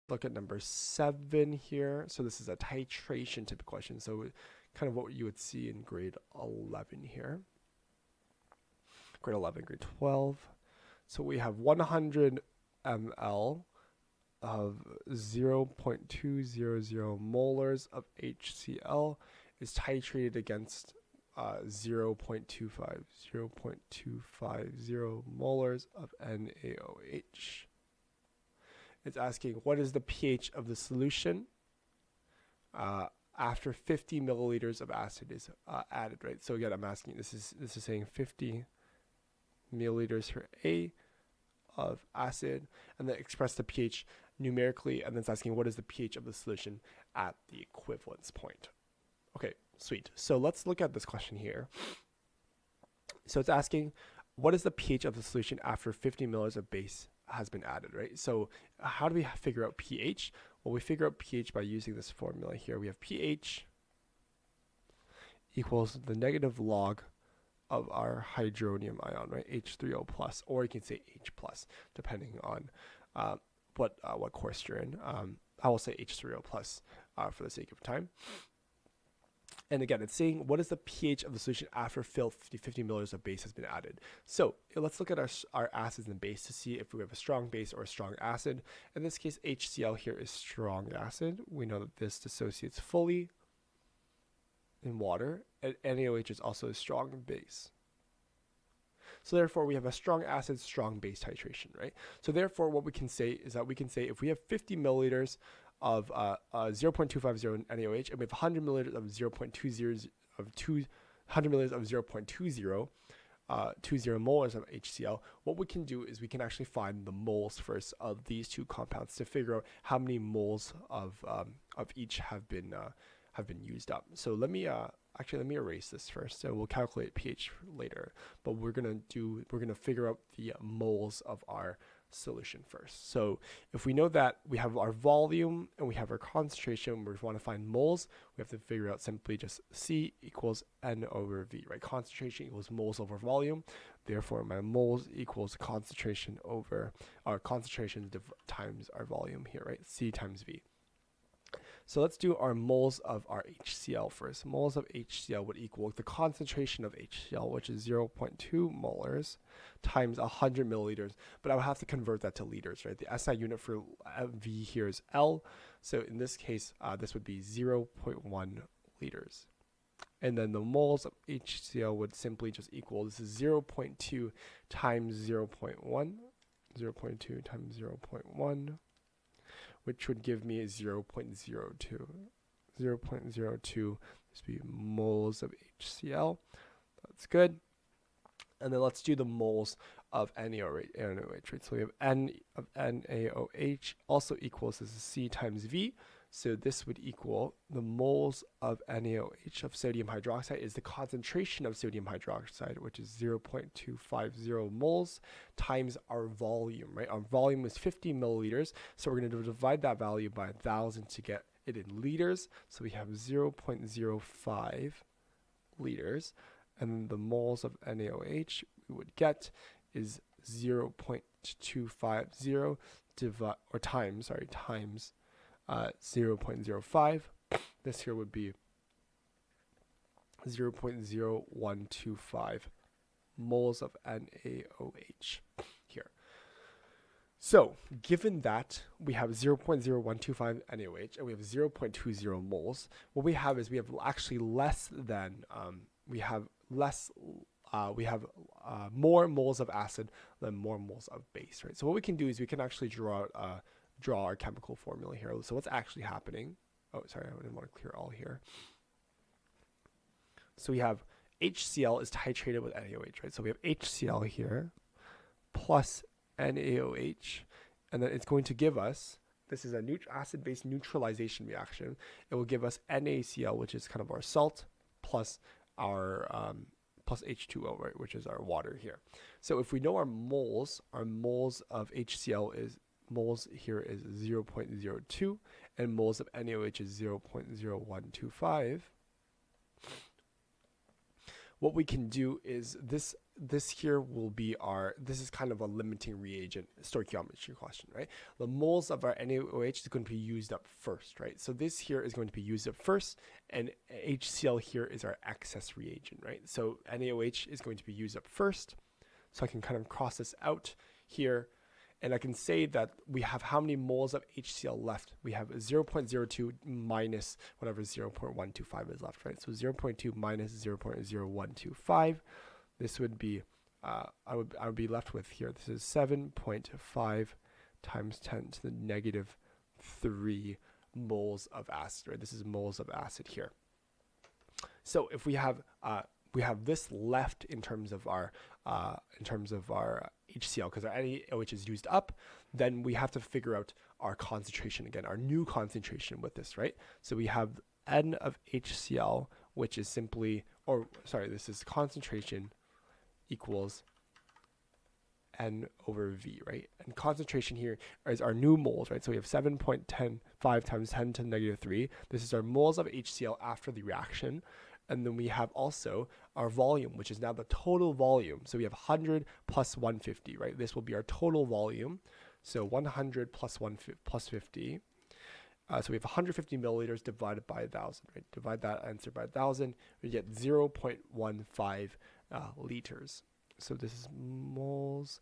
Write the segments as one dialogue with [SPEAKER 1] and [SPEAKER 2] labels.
[SPEAKER 1] look at number 7 here. So this is a titration type of question. So kind of what you would see in grade 11 here. Grade 11, grade 12. So we have 100 ml of 0.200 molars of HCl is titrated against 0.25 molars of NaOH. It's asking what is the pH of the solution after 50 milliliters of acid is added, right? So again, I'm asking, this is saying 50 milliliters for A of acid, and then express the pH numerically, and then it's asking what is the pH of the solution at the equivalence point. Okay, sweet. So let's look at this question here. So it's asking what is the pH of the solution after 50 milliliters of base has been added, right? So how do we figure out pH? Well, we figure out pH by using this formula here. We have pH equals the negative log of our hydronium ion, right? H3O plus, or you can say H plus, depending on what course you're in. I will say H3O plus for the sake of time. And again, it's saying what is the pH of the solution after 50 milliliters of base has been added. So let's look at our acids and base to see if we have a strong base or a strong acid. In this case, HCl here is strong acid. We know that this dissociates fully in water, and NaOH is also a strong base. So therefore, we have a strong acid, strong base titration, right? So therefore, what we can say is that we can say if we have 50 milliliters of 0.250 NaOH, and we have 100 milliliters of 0.20 of 200 milliliters of 0.20 20 molars of HCl, what we can do is we can actually find the moles first of these two compounds to figure out how many moles of each have been used up. So let me erase this first, and we'll calculate pH later. But we're gonna figure out the moles of our solution first. So if we know that we have our volume and we have our concentration, we want to find moles, we have to figure out simply just C equals N over V, right? Concentration equals moles over volume. Therefore, my moles equals concentration over our concentration times our volume here, right? C times V. So let's do our moles of our HCl first. Moles of HCl would equal the concentration of HCl, which is 0.2 molars, times 100 milliliters. But I would have to convert that to liters, right? The SI unit for V here is L. So in this case, this would be 0.1 liters. And then the moles of HCl would simply just equal, this is 0.2 times 0.1, 0.2 times 0.1. which would give me 0.02. 0.02, this would be moles of HCl. That's good. And then let's do the moles of NaOH, right? So we have N of NaOH also equals, this is C times V. So this would equal the moles of NaOH of sodium hydroxide is the concentration of sodium hydroxide, which is 0.250 moles times our volume, right? Our volume is 50 milliliters. So we're going to divide that value by 1,000 to get it in liters. So we have 0.05 liters. And then the moles of NaOH we would get is 0.250 times 0.05. This here would be 0.0125 moles of NaOH here. So given that we have 0.0125 NaOH and we have 0.20 moles, what we have is we have actually less than, we have more moles of acid than more moles of base, right? So what we can do is we can actually draw our chemical formula here. So what's actually happening? Oh, sorry, I didn't want to clear all here. So we have HCl is titrated with NaOH, right? So we have HCl here plus NaOH, and then it's going to give us, this is a acid-base neutralization reaction. It will give us NaCl, which is kind of our salt, plus our plus H2O, right, which is our water here. So if we know our moles of HCl is, moles here is 0.02, and moles of NaOH is 0.0125. what we can do is this here will be this is kind of a limiting reagent stoichiometry question, right? The moles of our NaOH is going to be used up first, right? So this here is going to be used up first, and HCl here is our excess reagent, right? So NaOH is going to be used up first. So I can kind of cross this out here, and I can say that we have how many moles of HCl left. We have 0.02 minus whatever 0.125 is left, right? So 0.2 minus 0.0125. This would be, I would be left with here. This is 7.5 times 10 to the negative 3 moles of acid, right? This is moles of acid here. So if we have this left in terms of our HCl, because our NaOH is used up, then we have to figure out our concentration again, our new concentration with this, right? So we have N of HCl, which is simply, this is concentration equals N over V, right? And concentration here is our new moles, right? So we have 7.5 times 10 to the negative 3. This is our moles of HCl after the reaction. And then we have also our volume, which is now the total volume. So we have 100 plus 150, right? This will be our total volume. So 100 plus 50. So we have 150 milliliters divided by 1,000, right? Divide that answer by 1,000, we get 0.15 liters. So this is moles,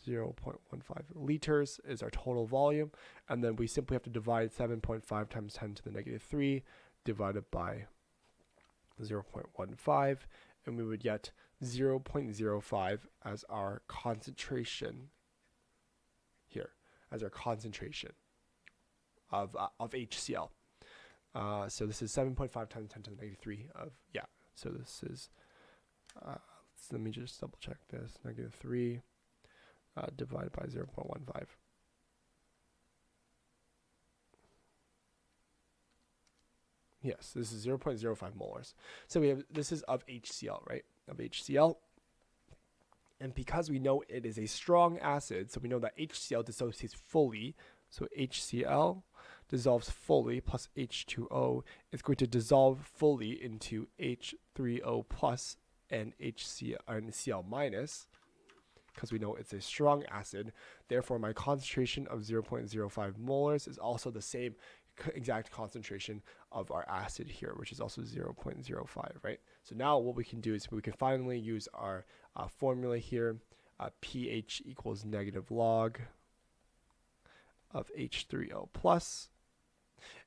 [SPEAKER 1] 0.15 liters is our total volume. And then we simply have to divide 7.5 times 10 to the negative 3 divided by 0.15, and we would get 0.05 as our concentration here, as our concentration of HCl. So this is 7.5 times 10 to the negative 3 of, so this is, let me just double check this, negative 3 divided by 0.15. Yes, this is 0.05 molars. So we have, this is of HCl, right? Of HCl. And because we know it is a strong acid, so we know that HCl dissociates fully. So HCl dissolves fully plus H2O is going to dissolve fully into H3O plus and Cl minus, because we know it's a strong acid. Therefore, my concentration of 0.05 molars is also the same exact concentration of our acid here, which is also 0.05, right? So now what we can do is we can finally use our formula here. pH equals negative log of H3O plus.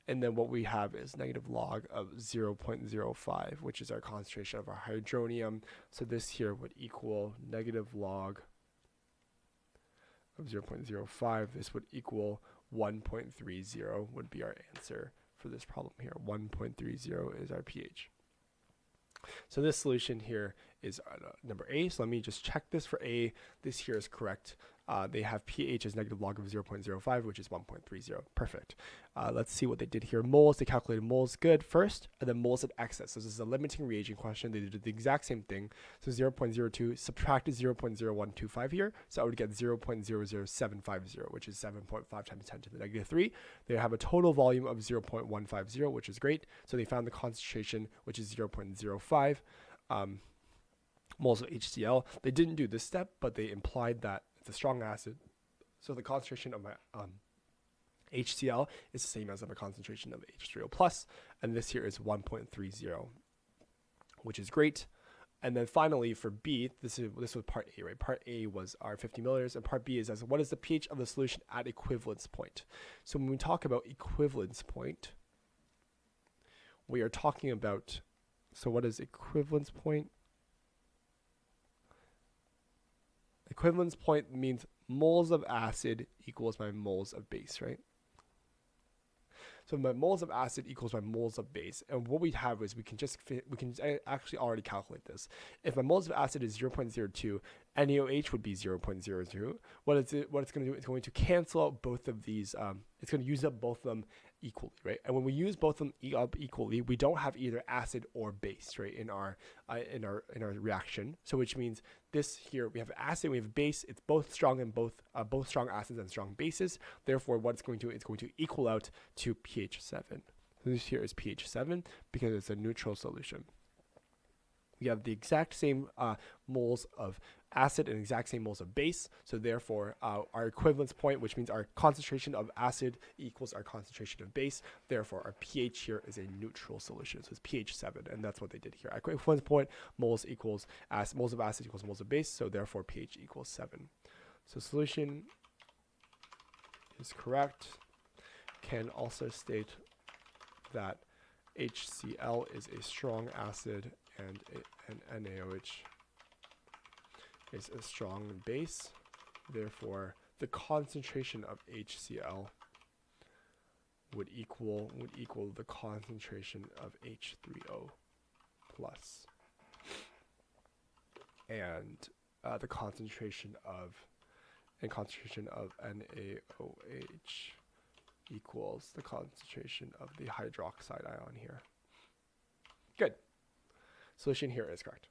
[SPEAKER 1] And then what we have is negative log of 0.05, which is our concentration of our hydronium. So this here would equal negative log of 0.05. This would equal 1.30 would be our answer for this problem here. 1.30 is our pH. So this solution here is number A. So let me just check this for A. This here is correct. They have pH as negative log of 0.05, which is 1.30. Perfect. Let's see what they did here. Moles, they calculated moles good first, and then moles of excess. So this is a limiting reagent question. They did the exact same thing. So 0.02, subtracted 0.0125 here. So I would get 0.00750, which is 7.5 times 10 to the negative 3. They have a total volume of 0.150, which is great. So they found the concentration, which is 0.05 moles of HCl. They didn't do this step, but they implied that it's a strong acid. So the concentration of my HCl is the same as the concentration of H3O plus, and this here is 1.30, which is great. And then finally for B, this was part A, right? Part A was our 50 milliliters, and part B is as what is the pH of the solution at equivalence point. So when we talk about equivalence point, we are talking about, so what is equivalence point? Equivalence point means moles of acid equals my moles of base, right? So my moles of acid equals my moles of base. And what we have is we can actually already calculate this. If my moles of acid is 0.02, NaOH would be 0.02. What it's going to do, it's going to cancel out both of these. It's going to use up both of them equally, right? And when we use both of them up equally, we don't have either acid or base, right, in our reaction. So which means this here, we have acid, we have base. It's both strong and both strong acids and strong bases. Therefore, what it's going to equal out to pH 7. So this here is pH 7 because it's a neutral solution. we have the exact same moles of acid and exact same moles of base. So therefore, our equivalence point, which means our concentration of acid equals our concentration of base. Therefore, our pH here is a neutral solution. So it's pH 7, and that's what they did here. Equivalence point, moles equals moles of acid equals moles of base. So therefore, pH equals 7. So solution is correct. Can also state that HCl is a strong acid and an NaOH is a strong base. Therefore, the concentration of HCl would equal the concentration of H3O plus, and the concentration of NaOH equals the concentration of the hydroxide ion here. Good. Solution here is correct.